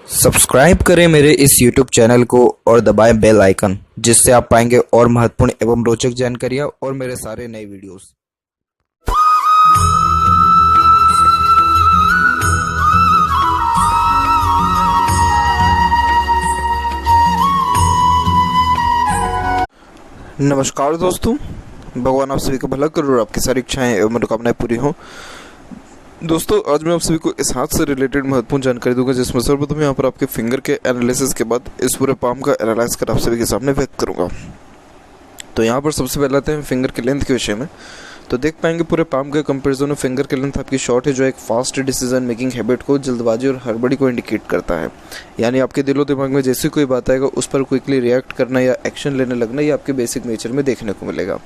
Subscribe करें मेरे इस YouTube चैनल को और दबाएं बेल आइकन, जिससे आप पाएंगे और महत्वपूर्ण एवं रोचक जानकारियां और मेरे सारे नए वीडियोस। नमस्कार दोस्तों, भगवान आप सभी को भला करो और आपकी सारी इच्छाएं एवं मनोकामनाएं पूरी हों। दोस्तों, आज मैं आप सभी को इस हाथ से रिलेटेड महत्वपूर्ण जानकारी दूंगा, जिसमें सर्वप्रथम यहाँ पर आपके फिंगर के एनालिसिस के बाद इस पूरे पाम का एनालाइज कर आप सभी के सामने व्यक्त करूंगा। तो यहाँ पर सबसे पहले आते हैं फिंगर के लेंथ के विषय में। तो देख पाएंगे पूरे पाम के कंपैरिजन में फिंगर के लेंथ आपकी शॉर्ट है, जो एक फास्ट डिसीजन मेकिंग हैबिट को, जल्दबाजी और हड़बड़ी को इंडिकेट करता है। यानी आपके दिलो दिमाग में जैसी कोई बात आएगा उस पर क्विकली रिएक्ट करना या एक्शन लेने लगना, ये आपके बेसिक नेचर में देखने को मिलेगा।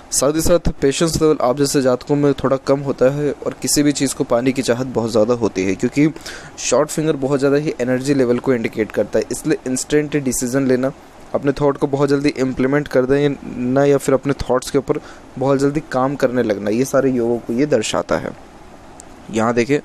साथ ही साथ पेशेंस लेवल आप जैसे जातकों में थोड़ा कम होता है और किसी भी चीज़ को पाने की चाहत बहुत ज़्यादा होती है, क्योंकि शॉर्ट फिंगर बहुत ज़्यादा ही एनर्जी लेवल को इंडिकेट करता है। इसलिए इंस्टेंट डिसीजन लेना, अपने थॉट को बहुत जल्दी इम्प्लीमेंट कर देना या फिर अपने थॉट्स के ऊपर बहुत जल्दी काम करने लगना, ये सारे योगों को ये दर्शाता है। यहाँ देखें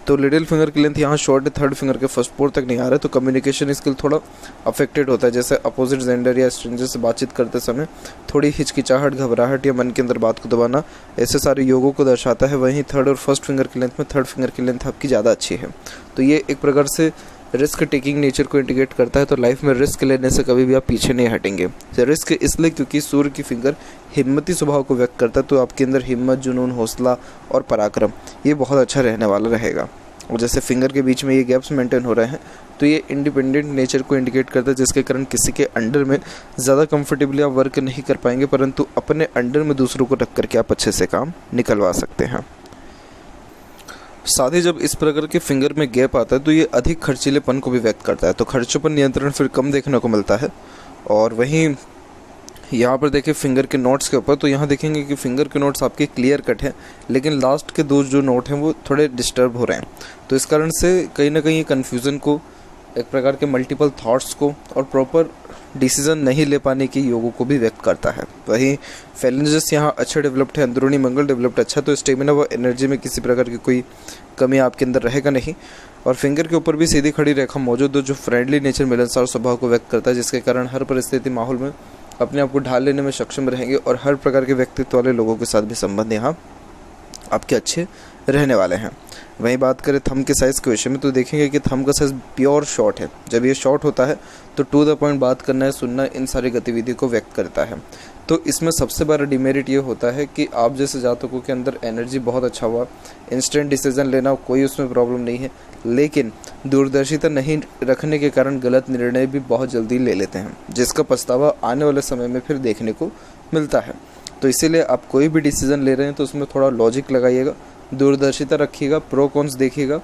तो लिटिल फिंगर की लेंथ यहाँ शॉर्ट है, थर्ड फिंगर के फर्स्ट पोर तक नहीं आ रहा है, तो कम्युनिकेशन स्किल थोड़ा अफेक्टेड होता है। जैसे अपोजिट जेंडर या स्ट्रेंजर से बातचीत करते समय थोड़ी हिचकिचाहट, घबराहट या मन के अंदर बात को दबाना, ऐसे सारे योगों को दर्शाता है। वहीं थर्ड और फर्स्ट फिंगर की लेंथ में थर्ड फिंगर की लेंथ आपकी ज़्यादा अच्छी है, तो ये एक प्रकार से रिस्क टेकिंग नेचर को इंडिकेट करता है। तो लाइफ में रिस्क लेने से कभी भी आप पीछे नहीं हटेंगे। रिस्क इसलिए क्योंकि सूर्य की फिंगर हिम्मती स्वभाव को व्यक्त करता है, तो आपके अंदर हिम्मत, जुनून, हौसला और पराक्रम ये बहुत अच्छा रहने वाला रहेगा। और जैसे फिंगर के बीच में ये गैप्स मेंटेन हो रहे हैं, तो ये इंडिपेंडेंट नेचर को इंडिकेट करता है, जिसके कारण किसी के अंडर में ज़्यादा कंफर्टेबली आप वर्क नहीं कर पाएंगे, परंतु अपने अंडर में दूसरों को रख करके आप अच्छे से काम निकलवा सकते हैं। साथ ही जब इस प्रकार के फिंगर में गैप आता है तो ये अधिक खर्चीलेपन को भी व्यक्त करता है, तो खर्चों पर नियंत्रण फिर कम देखने को मिलता है। और वहीं यहाँ पर देखें फिंगर के नोट्स के ऊपर, तो यहाँ देखेंगे कि फिंगर के नोट्स आपके क्लियर कट हैं, लेकिन लास्ट के दो जो नोट हैं वो थोड़े डिस्टर्ब हो रहे हैं। तो इस कारण से कहीं ना कहीं कन्फ्यूज़न को, एक प्रकार के मल्टीपल थॉट्स को और प्रॉपर डिसीजन नहीं ले पाने के योगों को भी व्यक्त करता है। वहीं फेलेंजेस यहाँ अच्छे डेवलप्ड है, अंदरूनी मंगल डेवलप्ड अच्छा, तो स्टेमिना व एनर्जी में किसी प्रकार की कोई कमी आपके अंदर रहेगा नहीं। और फिंगर के ऊपर भी सीधी खड़ी रेखा मौजूद है, जो फ्रेंडली नेचर, मिलनसार स्वभाव को व्यक्त करता है, जिसके कारण हर परिस्थिति माहौल में अपने आप को ढाल लेने में सक्षम रहेंगे और हर प्रकार के व्यक्तित्व वाले लोगों के साथ भी संबंध यहाँ आपके अच्छे रहने वाले हैं। वहीं बात करें थंब के साइज़ के विषय में, तो देखेंगे कि थंब का साइज़ प्योर शॉर्ट है। जब ये शॉर्ट होता है तो टू द पॉइंट बात करना है, सुनना, इन सारी गतिविधियों को व्यक्त करता है। तो इसमें सबसे बड़ा डिमेरिट ये होता है कि आप जैसे जातकों के अंदर एनर्जी बहुत अच्छा हुआ, इंस्टेंट डिसीजन लेना, कोई उसमें प्रॉब्लम नहीं है, लेकिन दूरदर्शिता नहीं रखने के कारण गलत निर्णय भी बहुत जल्दी ले लेते हैं, जिसका पछतावा आने वाले समय में फिर देखने को मिलता है। तो इसीलिए आप कोई भी डिसीज़न ले रहे हैं तो उसमें थोड़ा लॉजिक लगाइएगा, दूरदर्शिता रखिएगा, प्रो कॉन्स देखिएगा,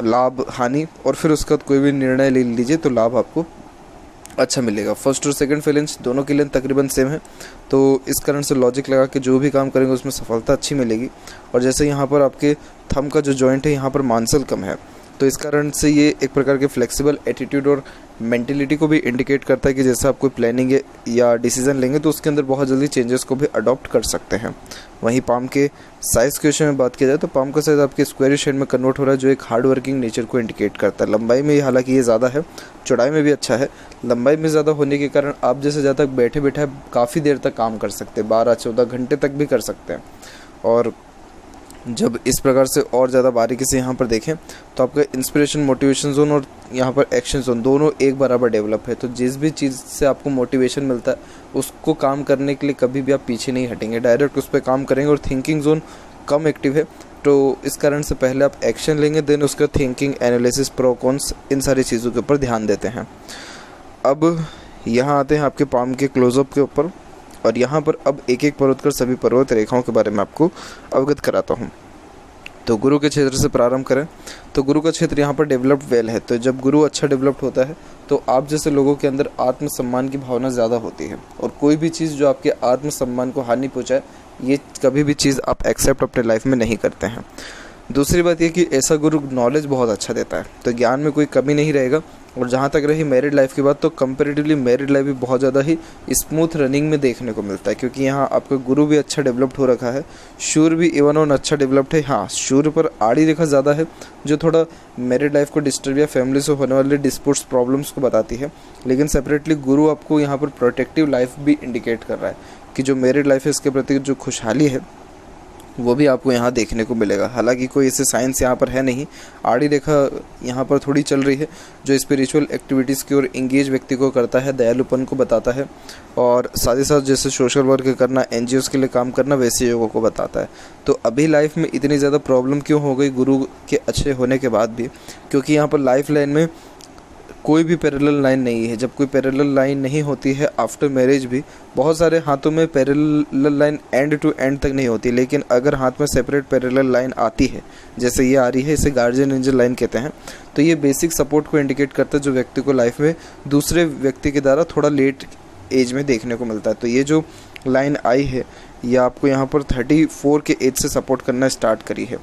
लाभ हानि, और फिर उसके बाद कोई भी निर्णय ले लीजिए तो लाभ आपको अच्छा मिलेगा। फर्स्ट और सेकंड फेलेंस दोनों की लेंथ तकरीबन सेम है, तो इस कारण से लॉजिक लगा के जो भी काम करेंगे उसमें सफलता अच्छी मिलेगी। और जैसे यहाँ पर आपके थंब का जो जॉइंट है, यहाँ पर मांसल कम है, तो इस कारण से ये एक प्रकार के फ्लेक्सिबल एटीट्यूड और मेंटेलिटी को भी इंडिकेट करता है कि जैसे आप कोई प्लानिंग या डिसीजन लेंगे तो उसके अंदर बहुत जल्दी चेंजेस को भी अडॉप्ट कर सकते हैं। वहीं पाम के साइज़ के विषय में बात की जाए तो पाम का साइज़ आपके स्क्वायर शेप में कन्वर्ट हो रहा है, जो एक हार्ड वर्किंग नेचर को इंडिकेट करता है। लंबाई में हालांकि ये ज़्यादा है, चौड़ाई में भी अच्छा है। लंबाई में ज़्यादा होने के कारण आप जैसे ज़्यादा बैठे बैठे काफ़ी देर तक काम कर सकते हैं, 12-14 घंटे तक भी कर सकते हैं। और जब इस प्रकार से और ज़्यादा बारीकी से यहाँ पर देखें तो आपका इंस्पिरेशन, मोटिवेशन जोन और यहाँ पर एक्शन जोन दोनों एक बराबर डेवलप है। तो जिस भी चीज़ से आपको मोटिवेशन मिलता है उसको काम करने के लिए कभी भी आप पीछे नहीं हटेंगे, डायरेक्ट उस पर काम करेंगे। और थिंकिंग जोन कम एक्टिव है, तो इस कारण से पहले आप एक्शन लेंगे, देन उसका थिंकिंग, एनालिसिस, प्रो कॉन्स, इन सारी चीज़ों के ऊपर ध्यान देते हैं। अब यहाँ आते हैं आपके पाम के क्लोजअप के ऊपर, और यहाँ पर अब एक एक पर्वत कर सभी पर्वत रेखाओं के बारे में आपको अवगत कराता हूँ। तो गुरु के क्षेत्र से प्रारंभ करें तो गुरु का क्षेत्र यहाँ पर डेवलप्ड वेल है। तो जब गुरु अच्छा डेवलप्ड होता है तो आप जैसे लोगों के अंदर आत्मसम्मान की भावना ज़्यादा होती है, और कोई भी चीज़ जो आपके आत्मसम्मान को हानि पहुँचाए, ये कभी भी चीज़ आप एक्सेप्ट अपने लाइफ में नहीं करते हैं। दूसरी बात यह कि ऐसा गुरु नॉलेज बहुत अच्छा देता है, तो ज्ञान में कोई कमी नहीं रहेगा, और जहाँ तक रही मैरिड लाइफ की बात, तो कंपैरेटिवली मैरिड लाइफ भी बहुत ज़्यादा ही स्मूथ रनिंग में देखने को मिलता है, क्योंकि यहाँ आपका गुरु भी अच्छा डेवलप्ड हो रखा है, सूर्य भी इवन ऑन अच्छा डेवलप्ड है। हाँ, सूर्य पर आड़ी रेखा ज़्यादा है, जो थोड़ा मैरिड लाइफ को डिस्टर्ब या फैमिली से होने वाले डिस्प्यूट्स प्रॉब्लम्स को बताती है। लेकिन सेपरेटली गुरु आपको यहाँ पर प्रोटेक्टिव लाइफ भी इंडिकेट कर रहा है कि जो मैरिड लाइफ है इसके प्रति जो खुशहाली है वो भी आपको यहाँ देखने को मिलेगा। हालांकि कोई ऐसे साइंस यहाँ पर है नहीं, आड़ी रेखा यहाँ पर थोड़ी चल रही है, जो स्पिरिचुअल एक्टिविटीज़ की ओर इंगेज व्यक्ति को करता है, दयालुपन को बताता है, और साथ ही साथ जैसे सोशल वर्क करना, एनजीओज़ के लिए काम करना, वैसे योगों को बताता है। तो अभी लाइफ में इतनी ज़्यादा प्रॉब्लम क्यों हो गई गुरु के अच्छे होने के बाद भी? क्योंकि यहाँ पर लाइफ लाइन में कोई भी पैरेलल लाइन नहीं है। जब कोई पैरेलल लाइन नहीं होती है आफ्टर मैरिज भी, बहुत सारे हाथों में parallel line end to end तक नहीं होती, लेकिन अगर हाथ में सेपरेट पैरेलल लाइन आती है, जैसे ये आ रही है, इसे गार्जियन एंजल लाइन कहते हैं, तो ये बेसिक सपोर्ट को इंडिकेट करता है जो व्यक्ति को लाइफ में दूसरे व्यक्ति के द्वारा थोड़ा लेट एज में देखने को मिलता है। तो ये जो लाइन आई है ये आपको यहाँ पर 34 के एज से सपोर्ट करना स्टार्ट करी है।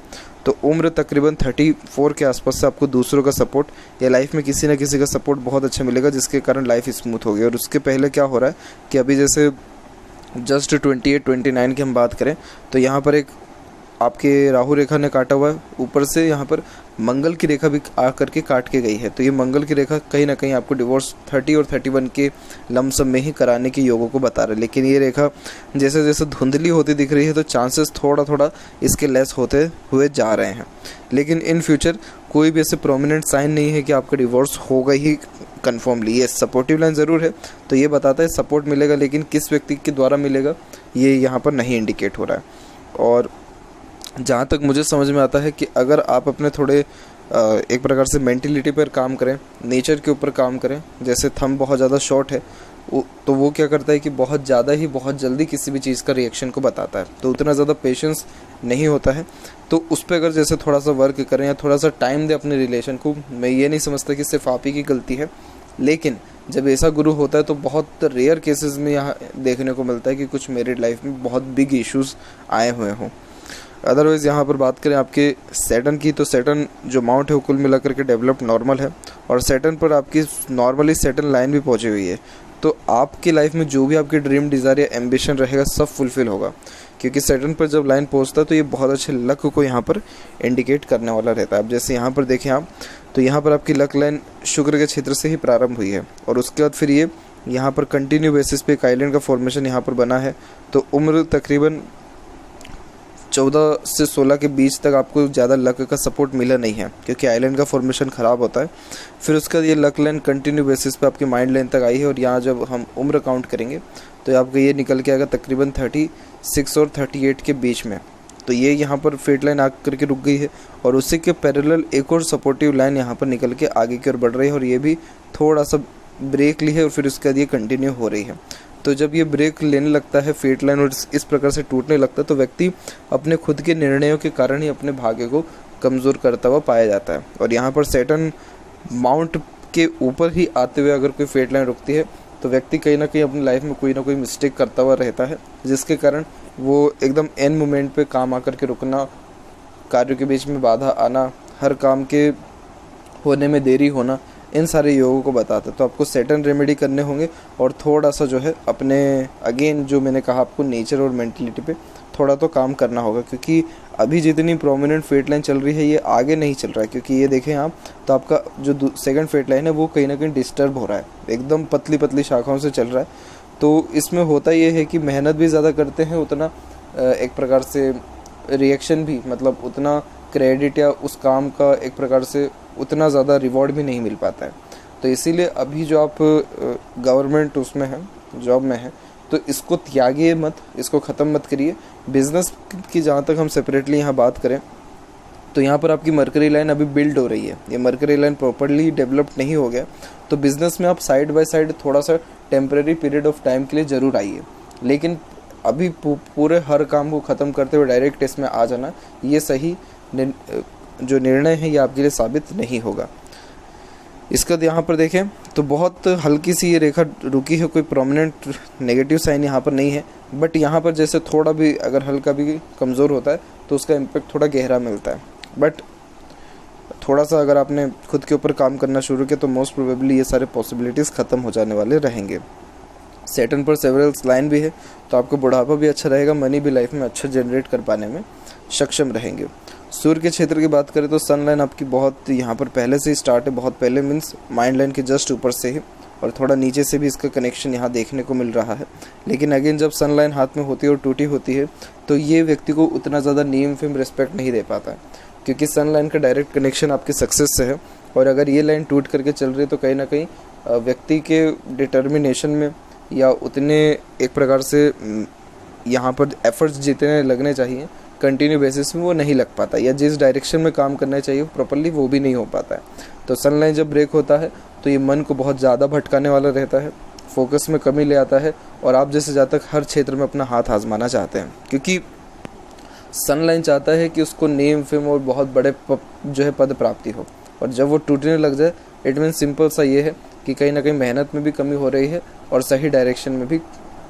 तो उम्र तकरीबन 34 के आसपास से आपको दूसरों का सपोर्ट या लाइफ में किसी ना किसी का सपोर्ट बहुत अच्छा मिलेगा, जिसके कारण लाइफ स्मूथ होगी। और उसके पहले क्या हो रहा है कि अभी जैसे जस्ट 28-29 की हम बात करें, तो यहाँ पर एक आपके राहु रेखा ने काटा हुआ है, ऊपर से यहाँ पर मंगल की रेखा भी आ करके काट के गई है। तो ये मंगल की रेखा कहीं ना कहीं आपको डिवोर्स 30 और 31 के लमसम में ही कराने के योगों को बता रहा है। लेकिन ये रेखा जैसे जैसे धुंधली होती दिख रही है, तो चांसेस थोड़ा थोड़ा इसके लेस होते हुए जा रहे हैं। लेकिन इन फ्यूचर कोई भी ऐसे प्रोमिनेंट साइन नहीं है कि आपका डिवोर्स होगा ही कन्फर्मली। ये सपोर्टिव लाइन ज़रूर है, तो ये बताता है सपोर्ट मिलेगा, लेकिन किस व्यक्ति के द्वारा मिलेगा ये यहाँ पर नहीं इंडिकेट हो रहा है। और जहाँ तक मुझे समझ में आता है कि अगर आप अपने थोड़े एक प्रकार से मेंटिलिटी पर काम करें, नेचर के ऊपर काम करें, जैसे थंब बहुत ज़्यादा शॉर्ट है तो वो क्या करता है कि बहुत ज़्यादा ही बहुत जल्दी किसी भी चीज़ का रिएक्शन को बताता है, तो उतना ज़्यादा पेशेंस नहीं होता है। तो उस पर अगर जैसे थोड़ा सा वर्क करें या थोड़ा सा टाइम दें अपने रिलेशन को, मैं ये नहीं समझता कि सिर्फ आप ही की गलती है, लेकिन जब ऐसा गुरु होता है तो बहुत रेयर केसेस में यहाँ देखने को मिलता है कि कुछ मैरिड लाइफ में बहुत बिग इश्यूज़ आए हुए हों। अदरवाइज़ यहाँ पर बात करें आपके सैटर्न की, तो सैटर्न जो माउंट है वो कुल मिलाकर के डेवलप्ड नॉर्मल है, और सैटर्न पर आपकी नॉर्मली सैटर्न लाइन भी पहुँची हुई है। तो आपकी लाइफ में जो भी आपकी ड्रीम, डिज़ायर या एम्बिशन रहेगा सब फुलफ़िल होगा, क्योंकि सैटर्न पर जब लाइन पहुँचता है तो ये बहुत अच्छे लक को यहाँ पर इंडिकेट करने वाला रहता है। अब जैसे यहाँ पर देखें आप, तो यहाँ पर आपकी लक लाइन शुक्र के क्षेत्र से ही प्रारंभ हुई है, और उसके बाद फिर ये यहाँ पर कंटिन्यू बेसिस पे एक आइलैंड का फॉर्मेशन यहाँ पर बना है। तो उम्र तकरीबन 14 से 16 के बीच तक आपको ज़्यादा लक का सपोर्ट मिला नहीं है, क्योंकि आइलैंड का फॉर्मेशन ख़राब होता है। फिर उसके बाद ये लक लाइन कंटिन्यू बेसिस पे आपकी माइंड लाइन तक आई है, और यहाँ जब हम उम्र काउंट करेंगे तो आपका ये निकल के आएगा तकरीबन 36 और 38 के बीच में। तो ये यहाँ पर फेट लाइन आकर के रुक गई है, और उसी के पैरेलल एक और सपोर्टिव लाइन यहाँ पर निकल के आगे की ओर बढ़ रही है, और ये भी थोड़ा सा ब्रेक ली है और फिर उसके बाद ये कंटिन्यू हो रही है। तो जब ये ब्रेक लेने लगता है फेट लाइन और इस प्रकार से टूटने लगता है, तो व्यक्ति अपने खुद के निर्णयों के कारण ही अपने भाग्य को कमज़ोर करता हुआ पाया जाता है। और यहाँ पर सैटर्न माउंट के ऊपर ही आते हुए अगर कोई फेट लाइन रुकती है, तो व्यक्ति कहीं ना कहीं अपनी लाइफ में कोई ना कोई मिस्टेक करता हुआ रहता है, जिसके कारण वो एकदम एंड मोमेंट पे काम आकर के रुकना, कार्यों के बीच में बाधा आना, हर काम के होने में देरी होना, इन सारे योगों को बताता है। तो आपको सैटर्न रेमेडी करने होंगे, और थोड़ा सा जो है अपने अगेन जो मैंने कहा आपको नेचर और मेंटलिटी पे थोड़ा तो काम करना होगा, क्योंकि अभी जितनी प्रोमिनेंट फेट लाइन चल रही है ये आगे नहीं चल रहा है। क्योंकि ये देखें आप, तो आपका जो सेकंड फेट लाइन है वो कहीं ना कहीं डिस्टर्ब हो रहा है, एकदम पतली पतली शाखाओं से चल रहा है। तो इसमें होता ये है कि मेहनत भी ज़्यादा करते हैं, उतना एक प्रकार से रिएक्शन भी, मतलब उतना क्रेडिट या उस काम का एक प्रकार से उतना ज़्यादा रिवॉर्ड भी नहीं मिल पाता है। तो इसीलिए अभी जो आप गवर्नमेंट उसमें हैं, जॉब में हैं, तो इसको त्यागिए मत, इसको ख़त्म मत करिए। बिज़नेस की जहाँ तक हम सेपरेटली यहाँ बात करें, तो यहाँ पर आपकी मरकरी लाइन अभी बिल्ड हो रही है, ये मरकरी लाइन प्रॉपर्ली डेवलप्ड नहीं हो गया। तो बिज़नेस में आप साइड बाय साइड थोड़ा सा टेम्परेरी पीरियड ऑफ टाइम के लिए ज़रूर आइए, लेकिन अभी पूरे हर काम को ख़त्म करते हुए डायरेक्ट इसमें आ जाना, ये सही जो निर्णय है ये आपके लिए साबित नहीं होगा। इसका यहाँ पर देखें तो बहुत हल्की सी ये रेखा रुकी है, कोई प्रोमिनेंट नेगेटिव साइन यहाँ पर नहीं है, बट यहाँ पर जैसे थोड़ा भी अगर हल्का भी कमज़ोर होता है तो उसका इम्पैक्ट थोड़ा गहरा मिलता है। बट थोड़ा सा अगर आपने खुद के ऊपर काम करना शुरू किया तो मोस्ट प्रोबेबली ये सारे पॉसिबिलिटीज़ ख़त्म हो जाने वाले रहेंगे। सैटर्न पर सेवरल लाइन भी है, तो आपका बुढ़ापा भी अच्छा रहेगा, मनी भी लाइफ में अच्छा जनरेट कर पाने में सक्षम रहेंगे। सूर्य के क्षेत्र की बात करें तो सन लाइन आपकी बहुत यहाँ पर पहले से ही स्टार्ट है, बहुत पहले मीन्स माइंड लाइन के जस्ट ऊपर से ही, और थोड़ा नीचे से भी इसका कनेक्शन यहाँ देखने को मिल रहा है। लेकिन अगेन जब सन लाइन हाथ में होती है और टूटी होती है तो ये व्यक्ति को उतना ज़्यादा नेम फेम रिस्पेक्ट नहीं दे पाता है, क्योंकि सन लाइन का डायरेक्ट कनेक्शन आपके सक्सेस से है। और अगर ये लाइन टूट करके चल रही है तो कहीं ना कहीं व्यक्ति के डिटर्मिनेशन में या उतने एक प्रकार से यहाँ पर एफर्ट्स जितने लगने चाहिए कंटिन्यू बेसिस में वो नहीं लग पाता, या जिस डायरेक्शन में काम करना चाहिए प्रॉपर्ली वो भी नहीं हो पाता है। तो सनलाइन जब ब्रेक होता है तो ये मन को बहुत ज़्यादा भटकाने वाला रहता है, फोकस में कमी ले आता है, और आप जैसे जातक हर क्षेत्र में अपना हाथ आजमाना चाहते हैं, क्योंकि सनलाइन चाहता है कि उसको नेम फेम और बहुत बड़े जो है पद प्राप्ति हो। और जब वो टूटने लग जाए इट मीन सिंपल सा ये है कि कहीं ना कहीं मेहनत में भी कमी हो रही है और सही डायरेक्शन में भी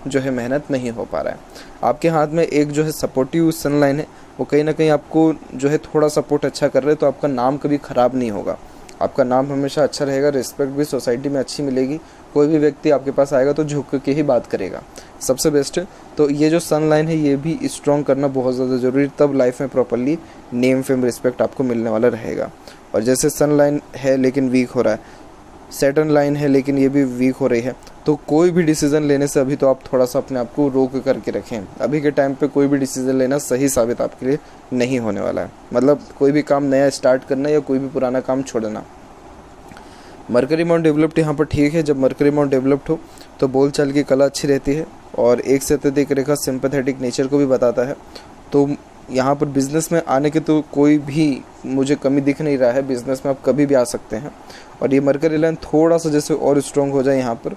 जो है मेहनत नहीं हो पा रहा है। आपके हाथ में एक जो है सपोर्टिव सनलाइन है, वो कहीं ना कहीं आपको जो है थोड़ा सपोर्ट अच्छा कर रहे हैं, तो आपका नाम कभी ख़राब नहीं होगा, आपका नाम हमेशा अच्छा रहेगा, रिस्पेक्ट भी सोसाइटी में अच्छी मिलेगी, कोई भी व्यक्ति आपके पास आएगा तो झुक के ही बात करेगा, सबसे बेस्ट है। तो ये जो सनलाइन है ये भी स्ट्रॉन्ग करना बहुत ज़्यादा ज़रूरी, तब लाइफ में प्रॉपर्ली नेम फेम रिस्पेक्ट आपको मिलने वाला रहेगा। और जैसे सनलाइन है लेकिन वीक हो रहा है, सैटर्न लाइन है लेकिन ये भी वीक हो रही है, तो कोई भी डिसीज़न लेने से अभी तो आप थोड़ा सा अपने आप को रोक करके रखें। अभी के टाइम पे कोई भी डिसीज़न लेना सही साबित आपके लिए नहीं होने वाला है, मतलब कोई भी काम नया स्टार्ट करना या कोई भी पुराना काम छोड़ना। मरकरी माउंट डेवलप्ड यहाँ पर ठीक है, जब मरकरी माउंट डेवलप्ड हो तो बोलचाल की कला अच्छी रहती है, और एक से अत्यधिक रेखा सिंपैथेटिक नेचर को भी बताता है। तो यहाँ पर बिज़नेस में आने की तो कोई भी मुझे कमी दिख नहीं रहा है, बिज़नेस में आप कभी भी आ सकते हैं। और ये मरकरी लाइन थोड़ा सा जैसे और स्ट्रॉन्ग हो जाए यहाँ पर,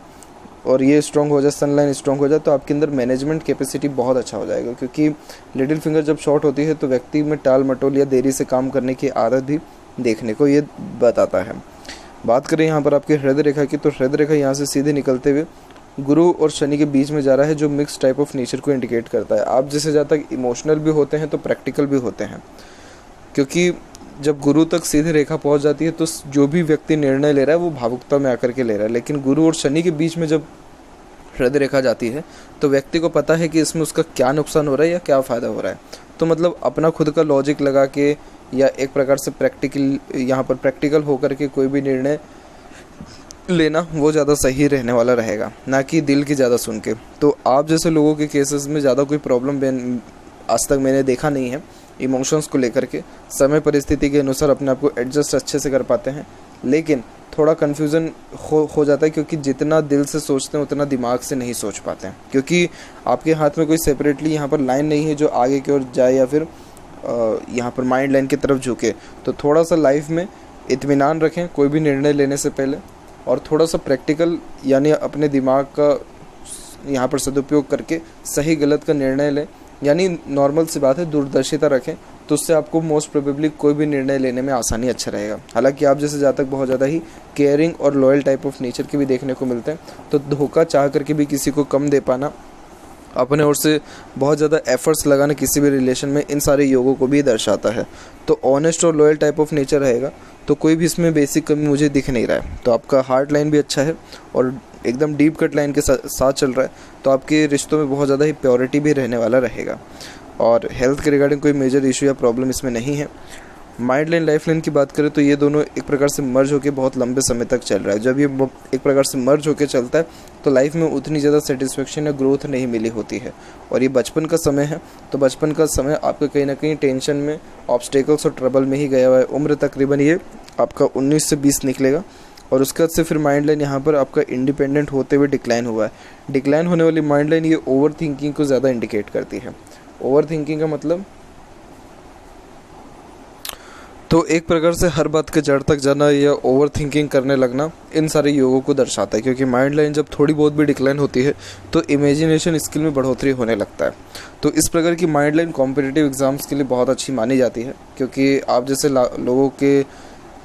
और ये स्ट्रॉन्ग हो जाए, सन लाइन स्ट्रॉन्ग हो जाए, तो आपके अंदर मैनेजमेंट कैपेसिटी बहुत अच्छा हो जाएगा, क्योंकि लिटिल फिंगर जब शॉर्ट होती है तो व्यक्ति में टाल मटोल या देरी से काम करने की आदत भी देखने को ये बताता है। बात करें यहाँ पर आपकी हृदय रेखा की, तो हृदय रेखा यहाँ से सीधे निकलते हुए गुरु और शनि के बीच में जा रहा है, जो मिक्स टाइप ऑफ नेचर को इंडिकेट करता है। आप जैसे ज़्यादा तक इमोशनल भी होते हैं तो प्रैक्टिकल भी होते हैं, क्योंकि जब गुरु तक सीधे रेखा पहुंच जाती है तो जो भी व्यक्ति निर्णय ले रहा है वो भावुकता में आकर के ले रहा है। लेकिन गुरु और शनि के बीच में जब हृदय रेखा जाती है तो व्यक्ति को पता है कि इसमें उसका क्या नुकसान हो रहा है या क्या फ़ायदा हो रहा है। तो मतलब अपना खुद का लॉजिक लगा के या एक प्रकार से यहाँ पर प्रैक्टिकल होकर के कोई भी निर्णय लेना वो ज़्यादा सही रहने वाला रहेगा, ना कि दिल की ज़्यादा सुन के। तो आप जैसे लोगों के केसेस में ज़्यादा कोई प्रॉब्लम आज तक मैंने देखा नहीं है इमोशंस को लेकर के, समय परिस्थिति के अनुसार अपने आप को एडजस्ट अच्छे से कर पाते हैं। लेकिन थोड़ा कन्फ्यूज़न हो जाता है, क्योंकि जितना दिल से सोचते हैं उतना दिमाग से नहीं सोच पाते हैं, क्योंकि आपके हाथ में कोई सेपरेटली यहाँ पर लाइन नहीं है जो आगे की ओर जाए या फिर यहाँ पर माइंड लाइन की तरफ झुके। तो थोड़ा सा लाइफ में इत्मीनान रखें कोई भी निर्णय लेने से पहले, और थोड़ा सा प्रैक्टिकल यानी अपने दिमाग का यहाँ पर सदुपयोग करके सही गलत का निर्णय लें, यानी नॉर्मल सी बात है दूरदर्शिता रखें, तो उससे आपको मोस्ट प्रोबेबली कोई भी निर्णय लेने में आसानी अच्छा रहेगा। हालांकि आप जैसे जातक बहुत ज़्यादा ही केयरिंग और लॉयल टाइप ऑफ नेचर के भी देखने को मिलते हैं, तो धोखा चाह करके भी किसी को कम दे पाना, अपने ओर से बहुत ज़्यादा एफर्ट्स लगाना किसी भी रिलेशन में, इन सारे योगों को भी दर्शाता है। तो ऑनेस्ट और लॉयल टाइप ऑफ नेचर रहेगा तो कोई भी इसमें बेसिक कमी मुझे दिख नहीं रहा है। तो आपका हार्ट लाइन भी अच्छा है और एकदम डीप कट लाइन के साथ चल रहा है, तो आपके रिश्तों में बहुत ज़्यादा ही प्योरिटी भी रहने वाला रहेगा। और हेल्थ के रिगार्डिंग कोई मेजर इशू या प्रॉब्लम इसमें नहीं है। माइंड लाइन लाइफ लाइन की बात करें तो ये दोनों एक प्रकार से मर्ज होकर बहुत लंबे समय तक चल रहा है। जब ये एक प्रकार से मर्ज होकर चलता है तो लाइफ में उतनी ज़्यादा सेटिस्फेक्शन या ग्रोथ नहीं मिली होती है। और ये बचपन का समय है, तो बचपन का समय आपका कहीं ना कहीं टेंशन में, ऑब्स्टेकल्स और ट्रबल में ही गया हुआ है। उम्र तकरीबन ये आपका 19 से 20 निकलेगा, और उसके बाद से फिर माइंड लाइन यहाँ पर आपका इंडिपेंडेंट होते हुए डिक्लाइन हुआ है। डिक्लाइन होने वाली माइंड लाइन ये ओवर थिंकिंग को ज़्यादा इंडिकेट करती है। ओवर थिंकिंग का मतलब तो एक प्रकार से हर बात के जड़ तक जाना या ओवर थिंकिंग करने लगना, इन सारे योगों को दर्शाता है। क्योंकि माइंड लाइन जब थोड़ी बहुत भी डिक्लाइन होती है तो इमेजिनेशन स्किल में बढ़ोतरी होने लगता है। तो इस प्रकार की माइंड लाइन कॉम्पिटिटिव एग्जाम्स के लिए बहुत अच्छी मानी जाती है, क्योंकि आप जैसे लोगों के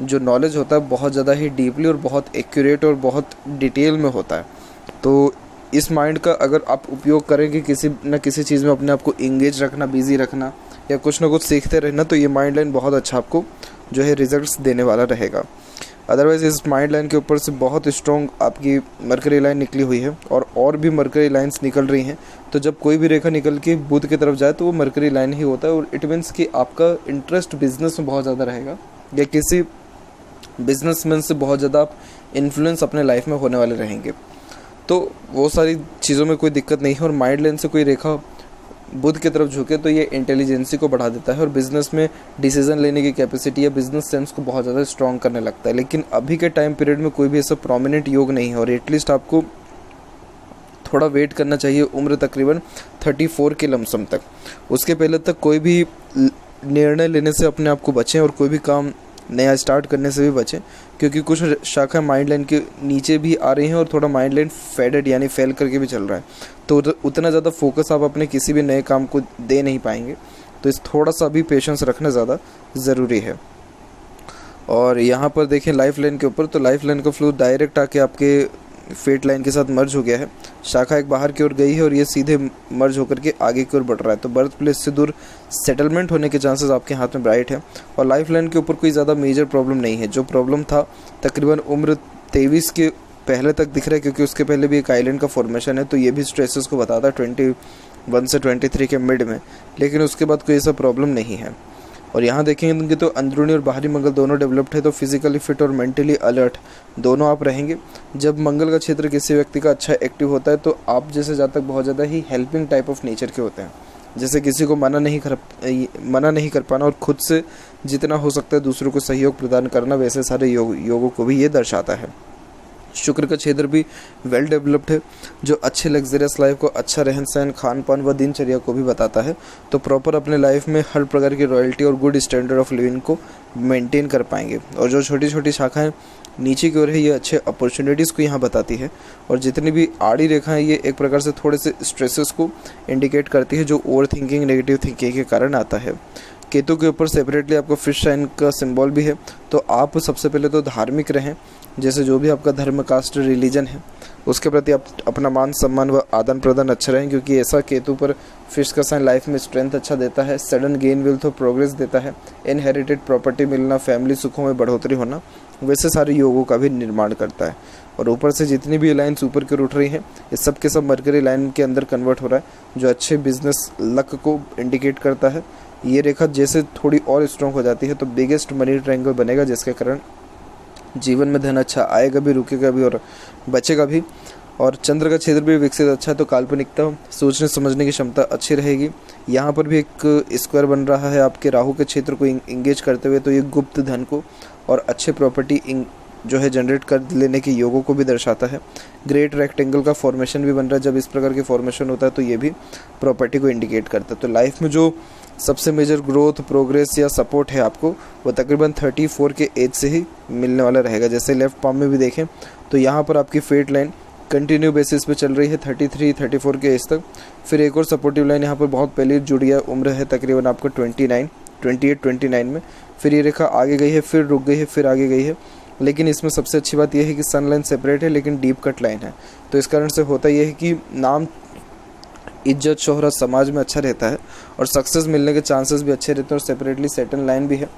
जो नॉलेज होता है बहुत ज़्यादा ही डीपली और बहुत एक्यूरेट और बहुत डिटेल में होता है। तो इस माइंड का अगर आप उपयोग करेंगे किसी न किसी चीज़ में अपने आप को इंगेज रखना, बिजी रखना या कुछ ना कुछ सीखते रहना, तो ये माइंड लाइन बहुत अच्छा आपको जो है रिजल्ट्स देने वाला रहेगा। अदरवाइज़ इस माइंड लाइन के ऊपर से बहुत स्ट्रॉन्ग आपकी मरकरी लाइन निकली हुई है और भी मरकरी लाइंस निकल रही हैं। तो जब कोई भी रेखा निकल के बुध की तरफ जाए तो वो मरकरी लाइन ही होता है, और इट मीन्स कि आपका इंटरेस्ट बिजनेस में बहुत ज़्यादा रहेगा या किसी बिजनेसमैन से बहुत ज़्यादा आप इन्फ्लुएंस अपने लाइफ में होने वाले रहेंगे। तो वो सारी चीज़ों में कोई दिक्कत नहीं है। और माइंड लाइन से कोई रेखा बुध की तरफ झुके तो ये इंटेलिजेंसी को बढ़ा देता है और बिज़नेस में डिसीजन लेने की कैपेसिटी या बिजनेस सेंस को बहुत ज़्यादा स्ट्रॉन्ग करने लगता है। लेकिन अभी के टाइम पीरियड में कोई भी ऐसा प्रोमिनेंट योग नहीं है, और एटलीस्ट आपको थोड़ा वेट करना चाहिए उम्र तकरीबन 34 के लमसम तक। उसके पहले तक कोई भी निर्णय लेने से अपने आप को बचें और कोई भी काम नया स्टार्ट करने से भी बचें, क्योंकि कुछ शाखा माइंड लाइन के नीचे भी आ रही हैं और थोड़ा माइंड लाइन फेडेड यानी फेल करके भी चल रहा है। तो उतना ज़्यादा फोकस आप अपने किसी भी नए काम को दे नहीं पाएंगे। तो इस थोड़ा सा भी पेशेंस रखना ज़्यादा ज़रूरी है। और यहाँ पर देखें लाइफ लाइन के ऊपर, तो लाइफ लाइन का फ्लो डायरेक्ट आके आपके फेट लाइन के साथ मर्ज हो गया है। शाखा एक बाहर की ओर गई है और ये सीधे मर्ज होकर के आगे की ओर बढ़ रहा है। तो बर्थ प्लेस से दूर सेटलमेंट होने के चांसेस आपके हाथ में ब्राइट है। और लाइफ लाइन के ऊपर कोई ज़्यादा मेजर प्रॉब्लम नहीं है। जो प्रॉब्लम था तकरीबन उम्र 23 के पहले तक दिख रहा है, क्योंकि उसके पहले भी एक आइलैंड का फॉर्मेशन है, तो ये भी स्ट्रेसेस को बताता है 21 से 23 के मिड में। लेकिन उसके बाद कोई ऐसा प्रॉब्लम नहीं है। और यहाँ देखेंगे तो अंदरूनी और बाहरी मंगल दोनों डेवलप्ड है, तो फिजिकली फिट और मेंटली अलर्ट दोनों आप रहेंगे। जब मंगल का क्षेत्र किसी व्यक्ति का अच्छा एक्टिव होता है तो आप जैसे जातक बहुत ज़्यादा ही हेल्पिंग टाइप ऑफ नेचर के होते हैं। जैसे किसी को मना नहीं कर पाना और खुद से जितना हो सकता है दूसरों को सहयोग प्रदान करना, वैसे सारे योगों को भी ये दर्शाता है। शुक्र का क्षेत्र भी वेल डेवलप्ड है, जो अच्छे लग्जरियस लाइफ को, अच्छा रहन सहन, खान पान व दिनचर्या को भी बताता है। तो प्रॉपर अपने लाइफ में हर प्रकार की रॉयल्टी और गुड स्टैंडर्ड ऑफ लिविंग को मेंटेन कर पाएंगे। और जो छोटी छोटी शाखाएं नीचे की ओर है, ये अच्छे अपॉर्चुनिटीज़ को यहाँ बताती है। और जितनी भी आड़ी रेखाएं, ये एक प्रकार से थोड़े से स्ट्रेसेस को इंडिकेट करती है, जो ओवर थिंकिंग, नेगेटिव थिंकिंग के कारण आता है। केतु के ऊपर सेपरेटली आपको फिश साइन का सिंबल भी है। तो आप सबसे पहले तो धार्मिक रहें, जैसे जो भी आपका धर्म, कास्ट, रिलीजन है उसके प्रति आप अपना मान सम्मान व आदान प्रदान अच्छा रहें, क्योंकि ऐसा केतु पर फिश का साइन लाइफ में स्ट्रेंथ अच्छा देता है, सडन गेन वेल्थ और प्रोग्रेस देता है, इनहेरिटेड प्रॉपर्टी मिलना, फैमिली सुखों में बढ़ोतरी होना, वैसे सारे योगों का भी निर्माण करता है। और ऊपर से जितनी भी लाइन्स ऊपर की ओर उठ रही हैं, ये सब के सब मरकरी लाइन के अंदर कन्वर्ट हो रहा है, जो अच्छे बिजनेस लक को इंडिकेट करता है। ये रेखा जैसे थोड़ी और स्ट्रॉन्ग हो जाती है तो बिगेस्ट मनी ट्रायंगल बनेगा, जिसके कारण जीवन में धन अच्छा आएगा भी, रुकेगा भी और बचेगा भी। और चंद्र का क्षेत्र भी विकसित अच्छा है, तो काल्पनिकता, सोचने समझने की क्षमता अच्छी रहेगी। यहाँ पर भी एक स्क्वायर बन रहा है आपके राहु के क्षेत्र को इंगेज करते हुए, तो ये गुप्त धन को और अच्छे प्रॉपर्टी जो है जनरेट कर लेने के योगों को भी दर्शाता है। ग्रेट रेक्टेंगल का फॉर्मेशन भी बन रहा है। जब इस प्रकार की फॉर्मेशन होता है तो ये भी प्रॉपर्टी को इंडिकेट करता है। तो लाइफ में जो सबसे मेजर ग्रोथ, प्रोग्रेस या सपोर्ट है आपको, वो तकरीबन 34 के एज से ही मिलने वाला रहेगा। जैसे लेफ्ट पाम में भी देखें तो यहाँ पर आपकी फेट लाइन कंटिन्यू बेसिस पे चल रही है 33-34 के एज तक। फिर एक और सपोर्टिव लाइन यहाँ पर बहुत पहले जुड़ गया, उम्र है तकरीबन आपको 28-29 में। फिर ये रेखा आगे गई है, फिर रुक गई है, फिर आगे गई है। लेकिन इसमें सबसे अच्छी बात यह है कि सन लाइन सेपरेट है लेकिन डीप कट लाइन है। तो इस कारण से होता यह है कि नाम, इज्जत, शोहरत समाज में अच्छा रहता है और सक्सेस मिलने के चांसेस भी अच्छे रहते हैं। और सेपरेटली सेटल लाइन भी है,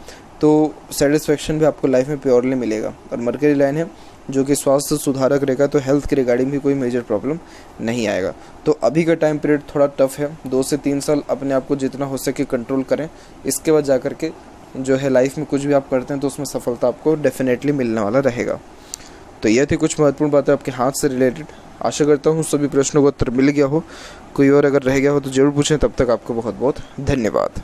तो सेटिस्फेक्शन भी आपको लाइफ में प्योरली मिलेगा। और मरकरी लाइन है जो कि स्वास्थ्य सुधारक रहेगा, तो हेल्थ के रिगार्डिंग भी कोई मेजर प्रॉब्लम नहीं आएगा। तो अभी का टाइम पीरियड थोड़ा टफ है, 2 से 3 साल अपने आप को जितना हो सके कंट्रोल करें। इसके बाद जाकर के जो है लाइफ में कुछ भी आप करते हैं तो उसमें सफलता आपको डेफिनेटली मिलने वाला रहेगा। तो यह थी कुछ महत्वपूर्ण बातें आपके हाथ से रिलेटेड। आशा करता हूँ सभी प्रश्नों का उत्तर मिल गया हो। कोई और अगर रह गया हो तो ज़रूर पूछें। तब तक आपको बहुत बहुत धन्यवाद।